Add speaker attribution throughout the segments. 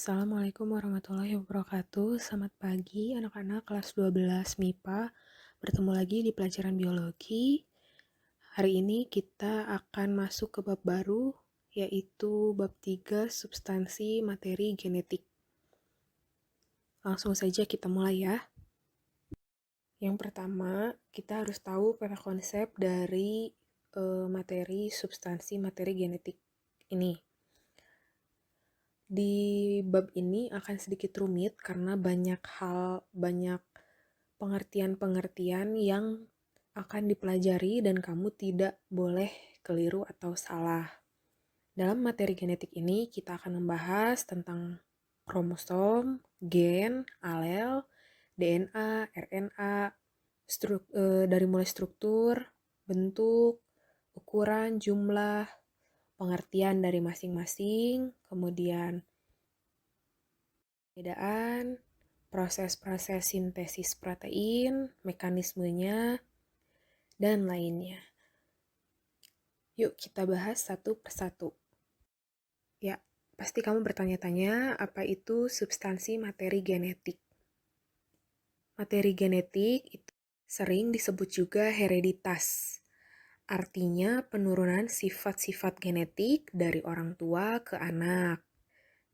Speaker 1: Assalamualaikum warahmatullahi wabarakatuh. Selamat pagi anak-anak kelas 12 MIPA. Bertemu lagi di pelajaran biologi. Hari ini kita akan masuk ke bab baru, yaitu bab 3 substansi materi genetik. Langsung saja kita mulai ya. Yang pertama, kita harus tahu pada konsep dari materi substansi materi genetik ini. Di bab ini akan sedikit rumit karena banyak pengertian-pengertian yang akan dipelajari dan kamu tidak boleh keliru atau salah. Dalam materi genetik ini kita akan membahas tentang kromosom, gen, alel, DNA, RNA, dari mulai struktur, bentuk, ukuran, jumlah, pengertian dari masing-masing, kemudian perbedaan, proses-proses sintesis protein, mekanismenya, dan lainnya. Yuk kita bahas satu persatu. Ya, pasti kamu bertanya-tanya apa itu substansi materi genetik. Materi genetik itu sering disebut juga hereditas. Artinya penurunan sifat-sifat genetik dari orang tua ke anak.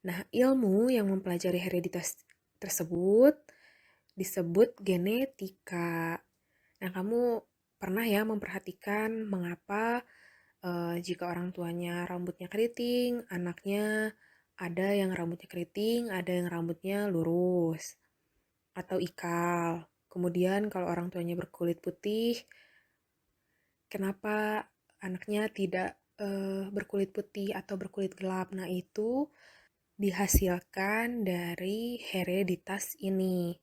Speaker 1: Nah, ilmu yang mempelajari hereditas tersebut disebut genetika. Nah, kamu pernah ya memperhatikan mengapa jika orang tuanya rambutnya keriting, anaknya ada yang rambutnya keriting, ada yang rambutnya lurus atau ikal. Kemudian kalau orang tuanya berkulit putih, kenapa anaknya tidak berkulit putih atau berkulit gelap? Nah, itu dihasilkan dari hereditas ini.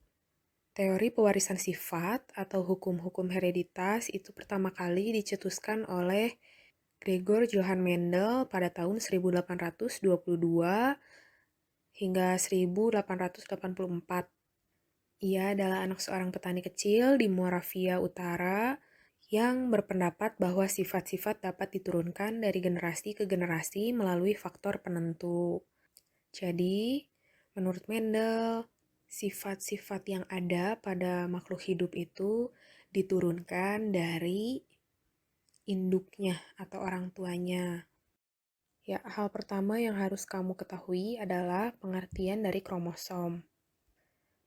Speaker 1: Teori pewarisan sifat atau hukum-hukum hereditas itu pertama kali dicetuskan oleh Gregor Johann Mendel pada tahun 1822 hingga 1884. Ia adalah anak seorang petani kecil di Moravia Utara yang berpendapat bahwa sifat-sifat dapat diturunkan dari generasi ke generasi melalui faktor penentu. Jadi, menurut Mendel, sifat-sifat yang ada pada makhluk hidup itu diturunkan dari induknya atau orang tuanya. Ya, hal pertama yang harus kamu ketahui adalah pengertian dari kromosom.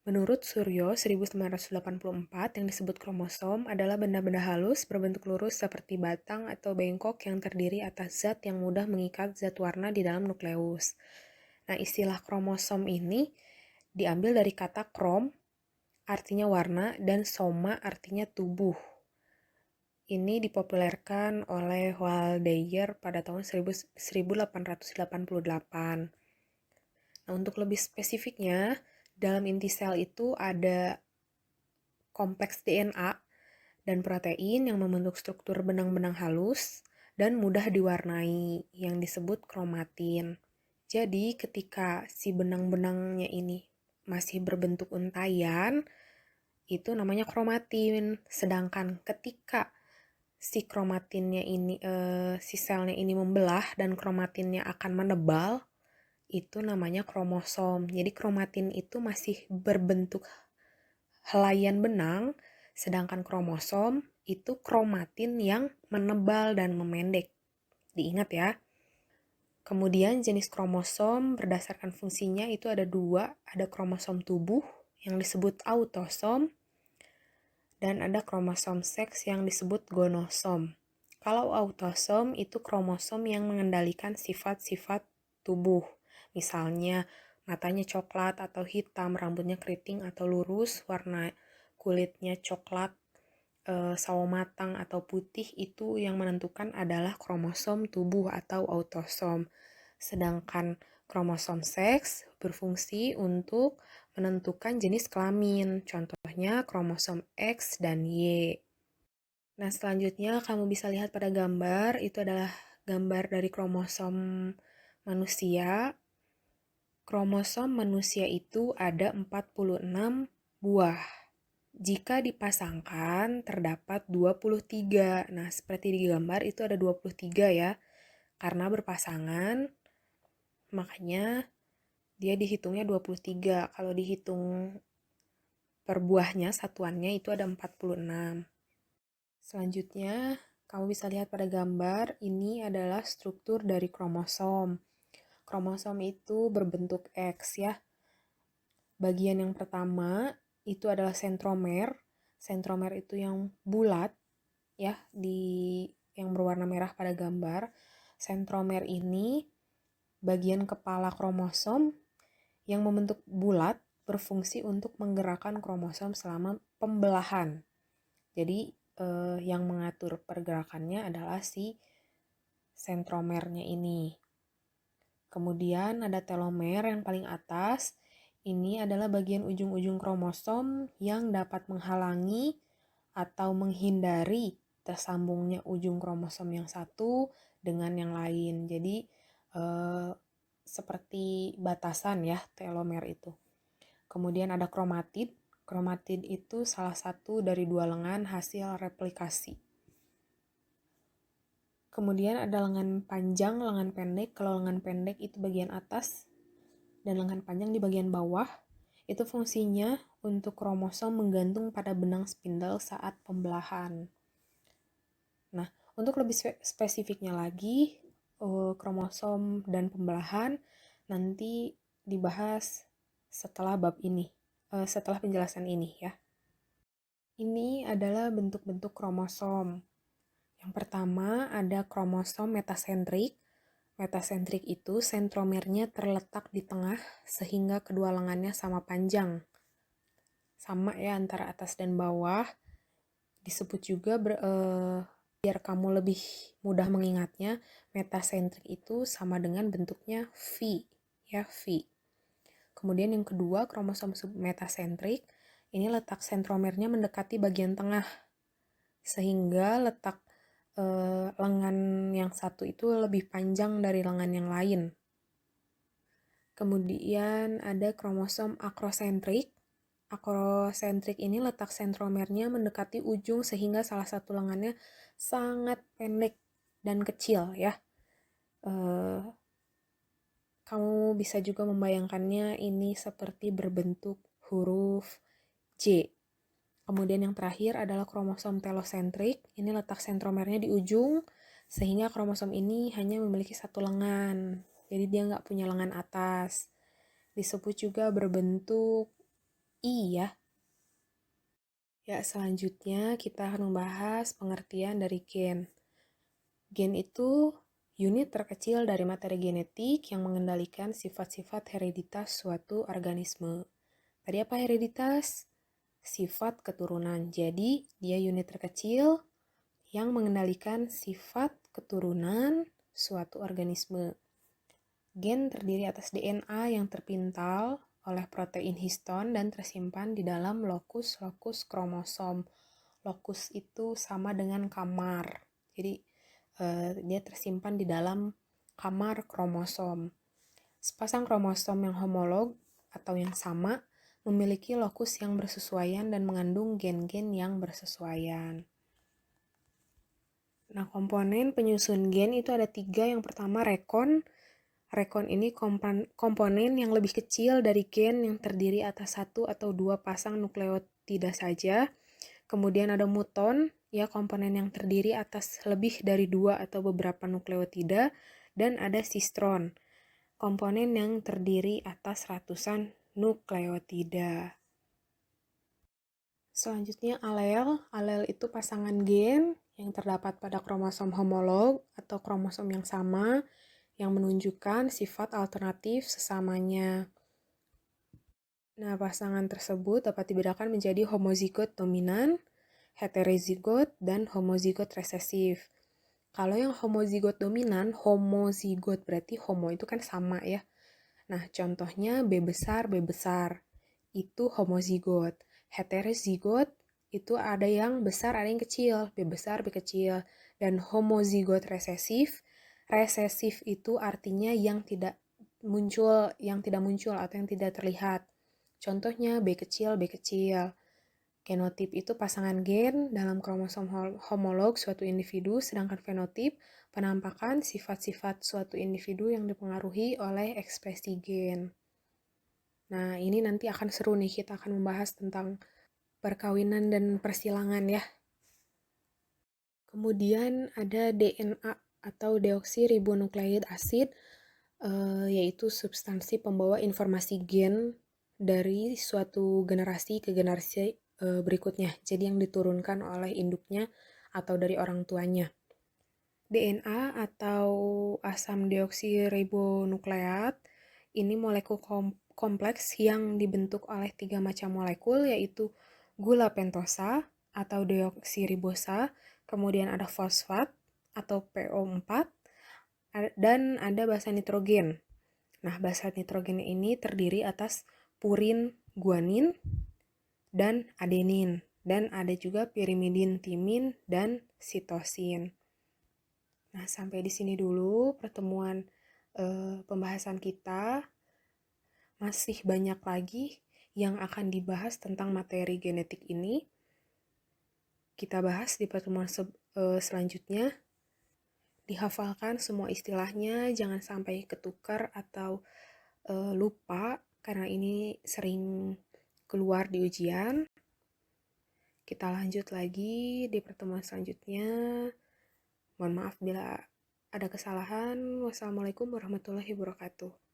Speaker 1: Menurut Suryo 1984, yang disebut kromosom adalah benda-benda halus berbentuk lurus seperti batang atau bengkok yang terdiri atas zat yang mudah mengikat zat warna di dalam nukleus. Nah, istilah kromosom ini diambil dari kata krom, artinya warna, dan soma artinya tubuh. Ini dipopulerkan oleh Waldeyer pada tahun 1888. Nah, untuk lebih spesifiknya, dalam inti sel itu ada kompleks DNA dan protein yang membentuk struktur benang-benang halus dan mudah diwarnai yang disebut kromatin. Jadi ketika si benang-benangnya ini masih berbentuk untayan, itu namanya kromatin. Sedangkan ketika si kromatinnya ini, si selnya ini membelah dan kromatinnya akan menebal, itu namanya kromosom. Jadi kromatin itu masih berbentuk helaian benang, sedangkan kromosom itu kromatin yang menebal dan memendek. Diingat ya. Kemudian jenis kromosom berdasarkan fungsinya itu ada dua, ada kromosom tubuh yang disebut autosom, dan ada kromosom seks yang disebut gonosom. Kalau autosom itu kromosom yang mengendalikan sifat-sifat tubuh. Misalnya matanya coklat atau hitam, rambutnya keriting atau lurus, warna kulitnya coklat, sawo matang atau putih, itu yang menentukan adalah kromosom tubuh atau autosom. Sedangkan kromosom seks berfungsi untuk menentukan jenis kelamin, contohnya kromosom X dan Y. Nah, selanjutnya kamu bisa lihat pada gambar, itu adalah gambar dari kromosom manusia. Kromosom manusia itu ada 46 buah. Jika dipasangkan, terdapat 23. Nah, seperti di gambar itu ada 23 ya. Karena berpasangan, makanya dia dihitungnya 23. Kalau dihitung per buahnya, satuannya itu ada 46. Selanjutnya, kamu bisa lihat pada gambar, ini adalah struktur dari kromosom. Kromosom itu berbentuk X ya. Bagian yang pertama itu adalah sentromer. Sentromer itu yang bulat ya, yang berwarna merah pada gambar. Sentromer ini bagian kepala kromosom yang membentuk bulat berfungsi untuk menggerakkan kromosom selama pembelahan. Jadi yang mengatur pergerakannya adalah si sentromernya ini. Kemudian ada telomer yang paling atas. Ini adalah bagian ujung-ujung kromosom yang dapat menghalangi atau menghindari tersambungnya ujung kromosom yang satu dengan yang lain. Jadi seperti batasan ya telomer itu. Kemudian ada kromatid. Kromatid itu salah satu dari dua lengan hasil replikasi. Kemudian ada lengan panjang, lengan pendek. Kalau lengan pendek itu bagian atas dan lengan panjang di bagian bawah. Itu fungsinya untuk kromosom menggantung pada benang spindle saat pembelahan. Nah, untuk lebih spesifiknya lagi, kromosom dan pembelahan nanti dibahas setelah bab ini. Setelah penjelasan ini ya. Ini adalah bentuk-bentuk kromosom. Yang pertama ada kromosom metasentrik. Metasentrik itu sentromernya terletak di tengah sehingga kedua lengannya sama panjang. Sama ya antara atas dan bawah. Disebut juga biar kamu lebih mudah mengingatnya, metasentrik itu sama dengan bentuknya V ya, V. Kemudian yang kedua, kromosom submetasentrik, ini letak sentromernya mendekati bagian tengah, sehingga letak lengan yang satu itu lebih panjang dari lengan yang lain. Kemudian ada kromosom akrosentrik. Akrosentrik ini letak sentromernya mendekati ujung sehingga salah satu lengannya sangat pendek dan kecil ya. Kamu bisa juga membayangkannya ini seperti berbentuk huruf J. Kemudian yang terakhir adalah kromosom telosentrik. Ini letak sentromernya di ujung, sehingga kromosom ini hanya memiliki satu lengan. Jadi dia nggak punya lengan atas. Disebut juga berbentuk I ya. Ya, selanjutnya kita akan membahas pengertian dari gen. Gen itu unit terkecil dari materi genetik yang mengendalikan sifat-sifat hereditas suatu organisme. Tadi apa hereditas? Sifat keturunan. Jadi, dia unit terkecil yang mengendalikan sifat keturunan suatu organisme. Gen terdiri atas DNA yang terpintal oleh protein histon dan tersimpan di dalam lokus-lokus kromosom. Lokus itu sama dengan kamar. Jadi, dia tersimpan di dalam kamar kromosom. Sepasang kromosom yang homolog atau yang sama memiliki lokus yang bersesuaian dan mengandung gen-gen yang bersesuaian. Nah, komponen penyusun gen itu ada 3. Yang pertama rekon. Rekon ini komponen yang lebih kecil dari gen yang terdiri atas 1 atau 2 pasang nukleotida saja. Kemudian ada muton, ya komponen yang terdiri atas lebih dari 2 atau beberapa nukleotida, dan ada sistron, komponen yang terdiri atas ratusan nukleotida. Selanjutnya alel. Alel itu pasangan gen yang terdapat pada kromosom homolog atau kromosom yang sama yang menunjukkan sifat alternatif sesamanya. Nah, pasangan tersebut dapat dibedakan menjadi homozigot dominan, heterozigot, dan homozigot resesif. Kalau yang homozigot dominan, homozigot berarti homo itu kan sama ya. Nah, contohnya B besar, B besar. Itu homozigot. Heterozigot itu ada yang besar, ada yang kecil. B besar, B kecil. Dan homozigot resesif, resesif itu artinya yang tidak muncul atau yang tidak terlihat. Contohnya B kecil, B kecil. Genotip itu pasangan gen dalam kromosom homolog suatu individu, sedangkan fenotip penampakan sifat-sifat suatu individu yang dipengaruhi oleh ekspresi gen. Nah, ini nanti akan seru nih, kita akan membahas tentang perkawinan dan persilangan ya. Kemudian ada DNA atau deoksiribonukleik asid, yaitu substansi pembawa informasi gen dari suatu generasi ke generasi berikutnya. Jadi yang diturunkan oleh induknya atau dari orang tuanya. DNA atau asam deoksiribonukleat ini molekul kompleks yang dibentuk oleh 3 macam molekul, yaitu gula pentosa atau deoksiribosa, kemudian ada fosfat atau PO4, dan ada basa nitrogen. Nah, basa nitrogen ini terdiri atas purin, guanin, dan adenin. Dan ada juga pirimidin, timin, dan sitosin. Nah, sampai di sini dulu pertemuan pembahasan kita. Masih banyak lagi yang akan dibahas tentang materi genetik ini. Kita bahas di pertemuan selanjutnya. Dihafalkan semua istilahnya, jangan sampai ketukar atau lupa, karena ini sering keluar di ujian. Kita lanjut lagi di pertemuan selanjutnya. Mohon maaf bila ada kesalahan. Wassalamualaikum warahmatullahi wabarakatuh.